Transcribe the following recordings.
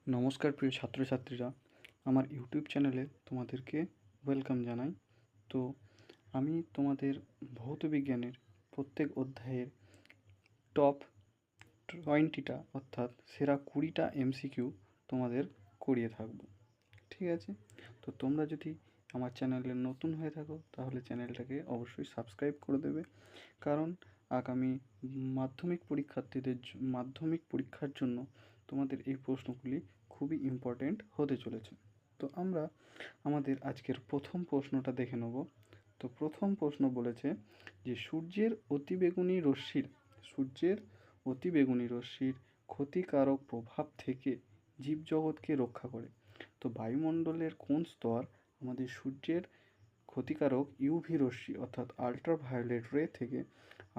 নমস্কার প্রিয় ছাত্রছাত্রীরা, আমার ইউটিউব চ্যানেলে তোমাদেরকে ওয়েলকাম জানাই। তো আমি তোমাদের ভৌত বিজ্ঞানের প্রত্যেক অধ্যায়ের টপ 20টা অর্থাৎ সেরা 20টা এমসিকিউ তোমাদের করিয়ে থাকবো। ঠিক আছে? তো তোমরা যদি আমার চ্যানেলে নতুন হয়ে থাকো তাহলে চ্যানেলটাকে অবশ্যই সাবস্ক্রাইব করে দেবে, কারণ আগামী মাধ্যমিক পরীক্ষার জন্য তোমাদের এই প্রশ্নগুলি খুবই ইম্পর্ট্যান্ট হতে চলেছে। তো আমরা আমাদের আজকের প্রথম প্রশ্নটা দেখে নেব। তো প্রথম প্রশ্ন বলেছে যে সূর্যের অতিবেগুনি রশ্মির ক্ষতিকারক প্রভাব থেকে জীবজগৎকে রক্ষা করে। তো বায়ুমণ্ডলের কোন স্তর আমাদের সূর্যের ক্ষতিকারক ইউভি রশ্মি অর্থাৎ আল্ট্রাভায়োলেট রে থেকে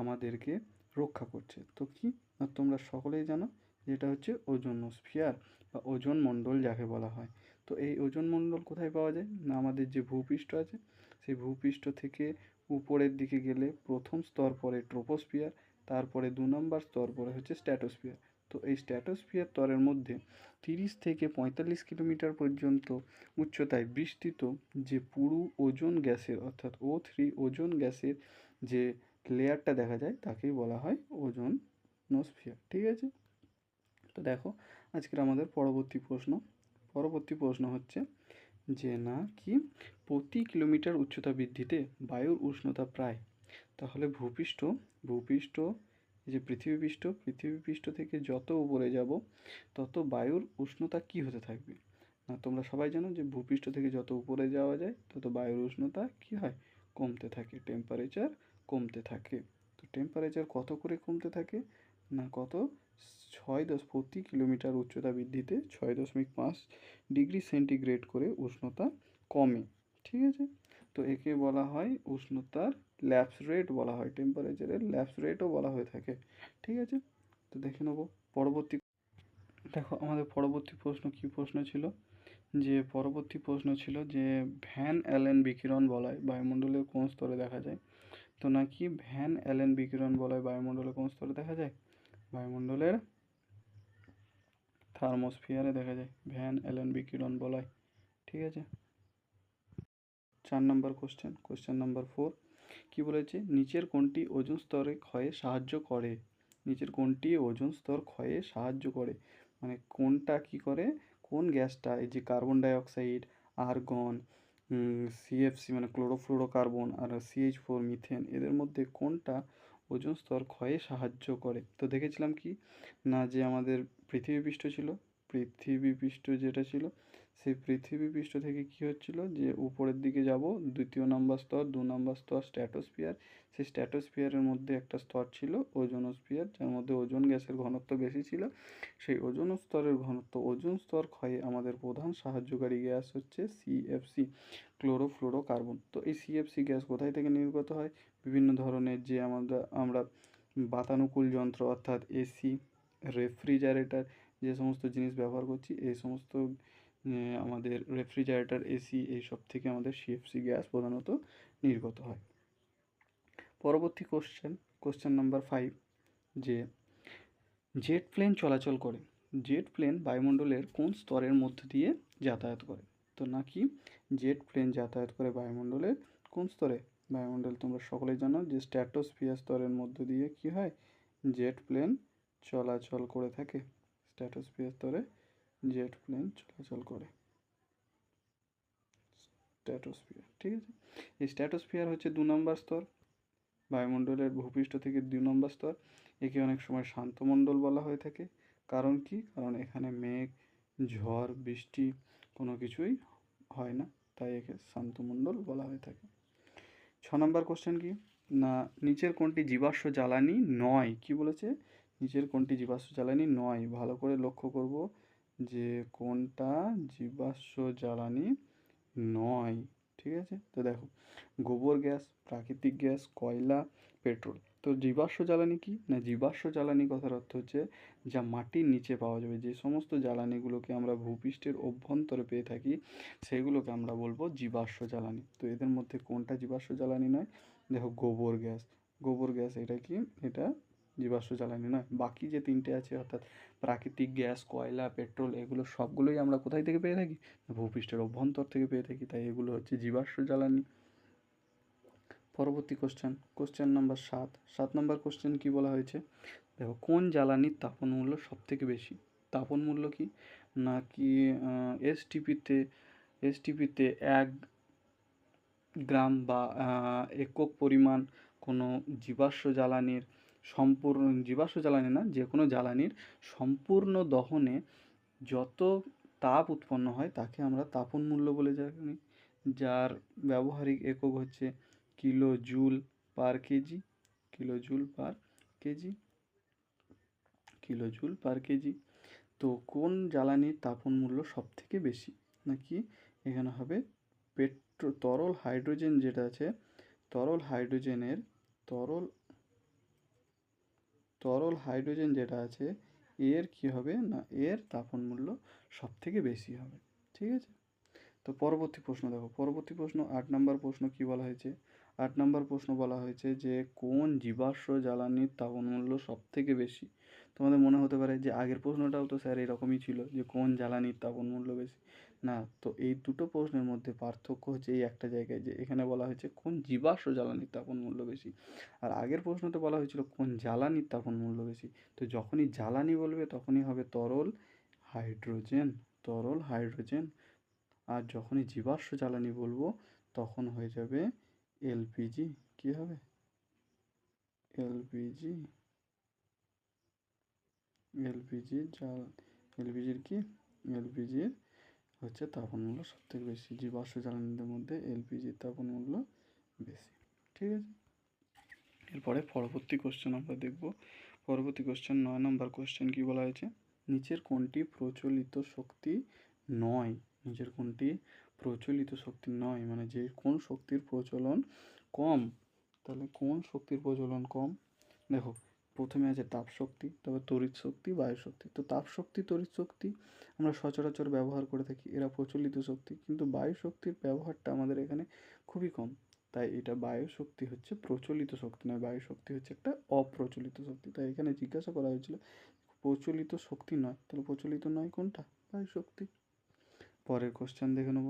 আমাদেরকে রক্ষা করছে? তো কি না, তোমরা সকলেই জানো যে এটা হচ্ছে ওজোনোস্ফিয়ার বা ওজোন মণ্ডল যাকে বলা হয়। তো এই ওজোন মণ্ডল কোথায় পাওয়া যায় না, আমাদের যে ভূপৃষ্ঠ আছে সেই ভূপৃষ্ঠ থেকে উপরের দিকে গেলে প্রথম স্তর পরে ট্রোপোস্ফিয়ার, তারপরে 2 নম্বর স্তর পরে হচ্ছে স্ট্র্যাটোস্ফিয়ার। তো এই স্ট্র্যাটোস্ফিয়ার স্তরের মধ্যে 30 থেকে 45 কিলোমিটার পর্যন্ত উচ্চতায় বিস্তৃত যে পুরু ওজোন গ্যাসের অর্থাৎ O3 ওজোন গ্যাসের যে লেয়ারটা দেখা যায় তাকেই বলা হয় ওজোনোস্ফিয়ার। ঠিক আছে? তো দেখো আজকের আমাদের পরবর্তী প্রশ্ন হচ্ছে যে না কি প্রতি কিলোমিটার উচ্চতা বৃদ্ধিতে বায়ুর উষ্ণতা প্রায়, তাহলে ভূপৃষ্ঠ এই যে পৃথিবী পৃষ্ঠ থেকে যত উপরে যাব তত বায়ুর উষ্ণতা কি হতে থাকবে? না, তোমরা সবাই জানো যে ভূপৃষ্ঠ থেকে যত উপরে যাওয়া যায় তত বায়ুর উষ্ণতা কি হয়? কমতে থাকে, টেম্পারেচার কমতে থাকে। তো টেম্পারেচার কত করে কমতে থাকে না, প্রতি কিলোমিটার উচ্চতা বৃদ্ধিতে 6.5 ডিগ্রি সেন্টিগ্রেড করে উষ্ণতা কমে। ঠিক আছে? তো একে বলা হয় উষ্ণতার ল্যাপস রেট বলা হয়, টেম্পারেচারের ল্যাপস রেটও বলা হয়ে থাকে। ঠিক আছে? তো দেখে নেবো পরবর্তী। দেখো আমাদের পরবর্তী প্রশ্ন কী প্রশ্ন ছিল, যে ভ্যান অ্যালেন বিকিরণ বলয় বায়ুমণ্ডলের কোন স্তরে দেখা যায়? তো নাকি ভ্যান অ্যালেন বিকিরণ বলয় বায়ুমণ্ডলে কোন স্তরে দেখা যায়? বায়ুমণ্ডলের থার্মোস্ফিয়ারে দেখা যায় ভ্যান অ্যালেন বিকিরণ বলয়। ঠিক আছে? 4 নম্বর কোশ্চেন নাম্বার 4 কি বলেছে? নিচের কোনটি ওজোন স্তর ক্ষয়ে সাহায্য করে? মানে কোনটা কি করে, কোন গ্যাসটা, এই যে কার্বন ডাইঅক্সাইড, আর্গন, সিএফসি মানে ক্লোরোফ্লোরোকার্বন, আর CH4 মিথেন, এদের মধ্যে কোনটা ওজোন স্তর ক্ষয়ে সাহায্য করে? তো দেখেছিলাম কি না, যে আমাদের পৃথিবী পৃষ্ঠ যেটা ছিল সেই পৃথিবী পৃষ্ঠ থেকে কি হচ্ছিল যে উপরের দিকে যাব, 2 নম্বর স্তর, 2 নম্বর স্তর স্ট্র্যাটোস্ফিয়ার। সেই স্ট্র্যাটোস্ফিয়ারের মধ্যে একটা স্তর ছিল ওজোনোস্ফিয়ার, যার মধ্যে ওজোন গ্যাসের ঘনত্ব বেশি ছিল। সেই ওজোন স্তর ক্ষয়ে আমাদের প্রধান সাহায্যকারী গ্যাস হচ্ছে CFC, ক্লোরোফ্লোরোকার্বন। তো এই CFC গ্যাস কোথায় থেকে নির্গত হয়? বিভিন্ন ধরনের যে আমরা বাতানুকূল যন্ত্র অর্থাৎ AC, রেফ্রিজারেটর, যে সমস্ত জিনিস ব্যবহার করছি, এই সমস্ত আমাদের রেফ্রিজারেটর, AC এইসব থেকে আমাদের CFC গ্যাস প্রধানত নির্গত হয়। পরবর্তী কোশ্চেন নাম্বার 5 যে জেট প্লেন বায়ুমণ্ডলের কোন স্তরের মধ্য দিয়ে যাতায়াত করে? তো নাকি জেট প্লেন যাতায়াত করে বায়ুমণ্ডলের কোন স্তরে? তোমরা সকলেই জানো যে স্ট্র্যাটোস্ফিয়ার স্তরের মধ্য দিয়ে কি হয়, জেট প্লেন চলাচল করে থাকে। স্ট্র্যাটোস্ফিয়ার স্তরে জেট প্লেন চলাচল করে। ঠিক আছে? এই স্ট্র্যাটোস্ফিয়ার হচ্ছে 2 নম্বর স্তর, বায়ুমণ্ডলের ভূপৃষ্ঠ থেকে 2 নম্বর স্তর। একে অনেক সময় শান্তমণ্ডল বলা হয়ে থাকে। কারণ কি? কারণ এখানে মেঘ, ঝড়, বৃষ্টি কোনো কিছুই হয় না, তাই একে শান্তমণ্ডল বলা হয়ে থাকে। 6 নম্বর কোশ্চেন কি না, নিচের কোনটি জীবাশ্ম জ্বালানি নয়? কি বলেছে? নিচের কোনটি জীবাশ্ম জ্বালানি নয়? ভালো করে লক্ষ্য করব যে কোনটা জীবাশ্ম জ্বালানি নয়। ঠিক আছে? তো দেখো, গোবর গ্যাস, প্রাকৃতিক গ্যাস, কয়লা, পেট্রোল। তো জীবাশ্ম জ্বালানি কি না, জীবাশ্ম জ্বালানি কথার অর্থ হচ্ছে যা মাটির নিচে পাওয়া যাবে, যে সমস্ত জ্বালানিগুলোকে আমরা ভূপৃষ্ঠের অভ্যন্তরে পেয়ে থাকি সেগুলোকে আমরা বলবো জীবাশ্ম জ্বালানি। তো এদের মধ্যে কোনটা জীবাশ্ম জ্বালানি নয়? দেখো, গোবর গ্যাস এটা কি? এটা জীবাশ্ম জ্বালানি নয়। বাকি যে তিনটে আছে অর্থাৎ প্রাকৃতিক গ্যাস, কয়লা, পেট্রোল, এগুলো সবগুলোই আমরা কোথায় থেকে পেয়ে থাকি? ভূপৃষ্ঠের অভ্যন্তর থেকে পেয়ে থাকি, তাই এগুলো হচ্ছে জীবাশ্ম জ্বালানি। পরবর্তী কোশ্চেন নাম্বার 7 নম্বর কোশ্চেন কি বলা হয়েছে? দেখো, কোন জ্বালানির তাপন মূল্য সব থেকে বেশি? তাপন মূল্য কি নাকি এসটিপিতে 1 গ্রাম বা একক পরিমাণ কোনো জীবাশ্ম জ্বালানির জীবাশ্ম জ্বালানি না, যে কোনো জ্বালানির সম্পূর্ণ দহনে যত তাপ উৎপন্ন হয় তাকে আমরা তাপন মূল্য বলে জানি, যার ব্যবহারিক একক হচ্ছে kilo joule per KG. Kilo joule per KG kilo joule per KG. তো কোন জ্বালানির তাপন মূল্য সব থেকে বেশি? নাকি এখানে হবে তরল হাইড্রোজেন যেটা আছে, তরল হাইড্রোজেনের তরল তরল হাইড্রোজেন যেটা আছে এর কি হবে না, এর তাপন মূল্য সব থেকে বেশি হবে। ঠিক আছে। তো পরবর্তী প্রশ্ন দেখো, পরবর্তী প্রশ্ন 8 নম্বর প্রশ্ন কি বলা হয়েছে? 8 নম্বর প্রশ্ন বলা হয়েছে যে কোন জীবাশ্ম জ্বালানির তাপন মূল্য সব থেকে বেশি? তোমাদের মনে হতে পারে যে আগের প্রশ্নটাও তো স্যার এরকমই ছিল, যে কোন জ্বালানির তাপন মূল্য বেশি। না, তো এই দুটো প্রশ্নের মধ্যে পার্থক্য হচ্ছে এই একটা জায়গায়, যে এখানে বলা হয়েছে কোন জীবাশ্ম জ্বালানির তাপন মূল্য বেশি, আর আগের প্রশ্নতে বলা হয়েছিল কোন জ্বালানির তাপন মূল্য বেশি। তো যখনই জ্বালানি বলবে তখনই হবে তরল হাইড্রোজেন, তরল হাইড্রোজেন। আর যখনই জীবাশ্ম জ্বালানি বলবো তখন হয়ে যাবে এলপিজি। কি হবে? এলপিজি। এলপিজির কি, এলপিজির হচ্ছে তাপন মূল্য সব থেকে বেশি, জীবাশ্ম জ্বালানিদের মধ্যে এলপিজির তাপন মূল্য বেশি। ঠিক আছে। এরপরে পরবর্তী কোশ্চেন আমরা দেখব। পরবর্তী কোশ্চেন 9 নম্বর কোশ্চেন কি বলা হয়েছে? নিচের কোনটি প্রচলিত শক্তি নয়? নিচের কোনটি প্রচলিত শক্তি নয়, মানে যে কোন শক্তির প্রচলন কম? তাহলে কোন শক্তির প্রচলন কম? দেখো, প্রথমে আছে তাপ শক্তি, তবে তড়িৎ শক্তি, বায়ু শক্তি। তো তাপ শক্তি, তড়িৎ শক্তি আমরা সচরাচর ব্যবহার করে থাকি, এরা প্রচলিত শক্তি। কিন্তু বায়ু শক্তির ব্যবহারটা আমাদের এখানে খুবই কম, তাই এটা বায়ু শক্তি হচ্ছে প্রচলিত শক্তি নয়, বায়ু শক্তি হচ্ছে একটা অপ্রচলিত শক্তি। তাই এখানে জিজ্ঞাসা করা হয়েছিল প্রচলিত শক্তি নয়, তাহলে প্রচলিত নয় কোনটা? বায়ু শক্তি। পরের কোশ্চেন দেখে নেব,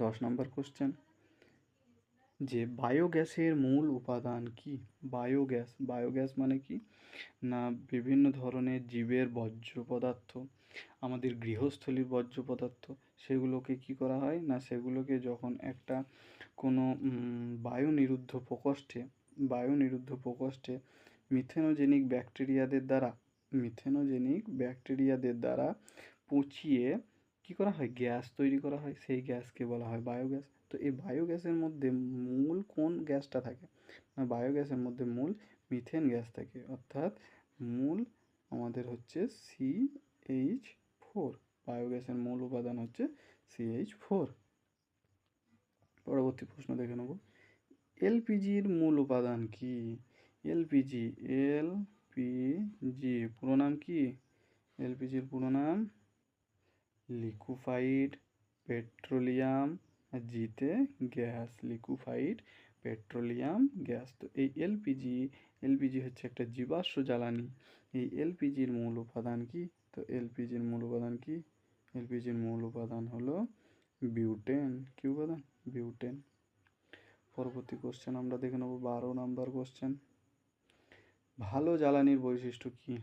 10 নম্বর কোশ্চেন, যে বায়োগ্যাসের মূল উপাদান কি? বায়োগ্যাস মানে কি না, বিভিন্ন ধরনের জীবের বর্জ্য পদার্থ, আমাদের গৃহস্থলীর বর্জ্য পদার্থ, সেগুলোকে কি করা হয় না, সেগুলোকে যখন একটা কোনো বায়ু নিরুদ্ধ প্রকোষ্ঠে মিথেনোজেনিক ব্যাকটেরিয়াদের দ্বারা পচিয়ে কি করা হয়, গ্যাস তৈরি করা হয়, সেই গ্যাসকে বলা হয় বায়োগ্যাস। তো এই বায়োগ্যাসের মধ্যে মূল কোন গ্যাসটা থাকে না, বায়োগ্যাসের মধ্যে মূল মিথেন গ্যাস থাকে, অর্থাৎ মূল আমাদের হচ্ছে CH4। বায়োগ্যাসের মূল উপাদান হচ্ছে CH4। পরবর্তী প্রশ্ন দেখে নেব, এলপিজির মূল উপাদান কি? এলপিজি, এলপিজি পুরো নাম কি? এলপিজির পুরো নাম লিকুইফাইড পেট্রোলিয়াম, আর জিতে গ্যাস, লিকুইফাইড পেট্রোলিয়াম গ্যাস। তো এই এলপিজি হচ্ছে একটা জীবাশ্ম জ্বালানি। এই এলপিজির মূল উপাদান কি? তো এলপিজির মূল উপাদান কি? এলপিজির মূল উপাদান হলো বিউটেন। কি উপাদান? বিউটেন। পরবর্তী কোশ্চেন আমরা দেখে নেব, 12 নম্বর কোশ্চেন, ভালো জ্বালানির বৈশিষ্ট্য কি?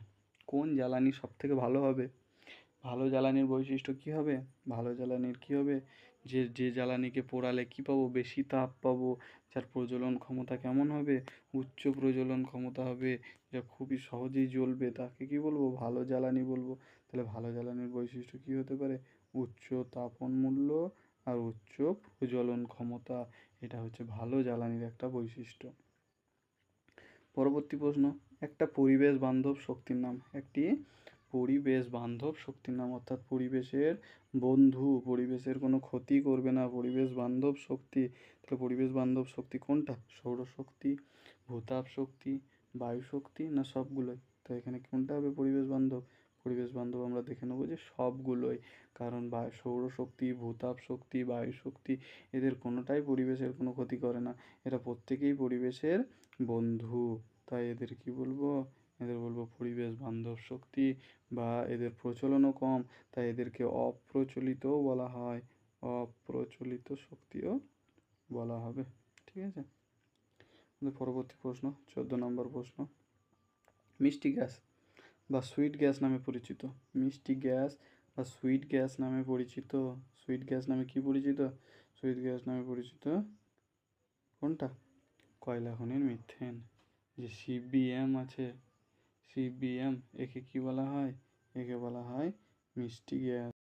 কোন জ্বালানি সব থেকে ভালো হবে? ভালো জ্বালানির বৈশিষ্ট্য কি হবে? ভালো জ্বালানির কি হবে, যে যে জ্বালানিকে পোড়ালে কি পাবো, বেশি তাপ পাবো, যার প্রজ্বলন ক্ষমতা কেমন হবে, উচ্চ প্রজ্বলন ক্ষমতা হবে, যা খুবই সহজেই জ্বলবে, তাকে কি বলবো? ভালো জ্বালানি বলবো। তাহলে ভালো জ্বালানির বৈশিষ্ট্য কি হতে পারে? উচ্চ তাপন মূল্য আর উচ্চ প্রজ্বলন ক্ষমতা, এটা হচ্ছে ভালো জ্বালানির একটা বৈশিষ্ট্য। পরবর্তী প্রশ্ন, একটা পরিবেশ বান্ধব শক্তির নাম। একটি পরিবেশ বান্ধব শক্তির নাম, অর্থাৎ পরিবেশের বন্ধু, পরিবেশের কোনো ক্ষতি করবে না, পরিবেশ বান্ধব শক্তি। তাহলে পরিবেশ বান্ধব শক্তি কোনটা? সৌরশক্তি, ভূতাপ শক্তি, বায়ু শক্তি, না সবগুলোই? তো এখানে কোনটা হবে পরিবেশ বান্ধব? পরিবেশ বান্ধব আমরা দেখে নেবো যে সবগুলোই, কারণ সৌরশক্তি, ভূতাপ শক্তি, বায়ু শক্তি, এদের কোনোটাই পরিবেশের কোনো ক্ষতি করে না, এরা প্রত্যেকেই পরিবেশের বন্ধু। তাই এদের কি বলবো? এদের বলবো পরিবেশ বান্ধব শক্তি, বা এদের প্রচলনও কম, তাই এদেরকে অপ্রচলিতও বলা হয়, অপ্রচলিত শক্তিও বলা হবে। ঠিক আছে, পরবর্তী প্রশ্ন, 14 নম্বর প্রশ্ন। মিষ্টি গ্যাস বা সুইট গ্যাস নামে পরিচিত, মিষ্টি গ্যাস বা সুইট গ্যাস নামে পরিচিত, সুইট গ্যাস নামে কি পরিচিত? সুইট গ্যাস নামে পরিচিত কোনটা? কয়লা খনির মিথেন, যে সিবিএম আছে, সিবিএম, একে কি বলা হয়? একে বলা হয় মিষ্টি গ্যাস।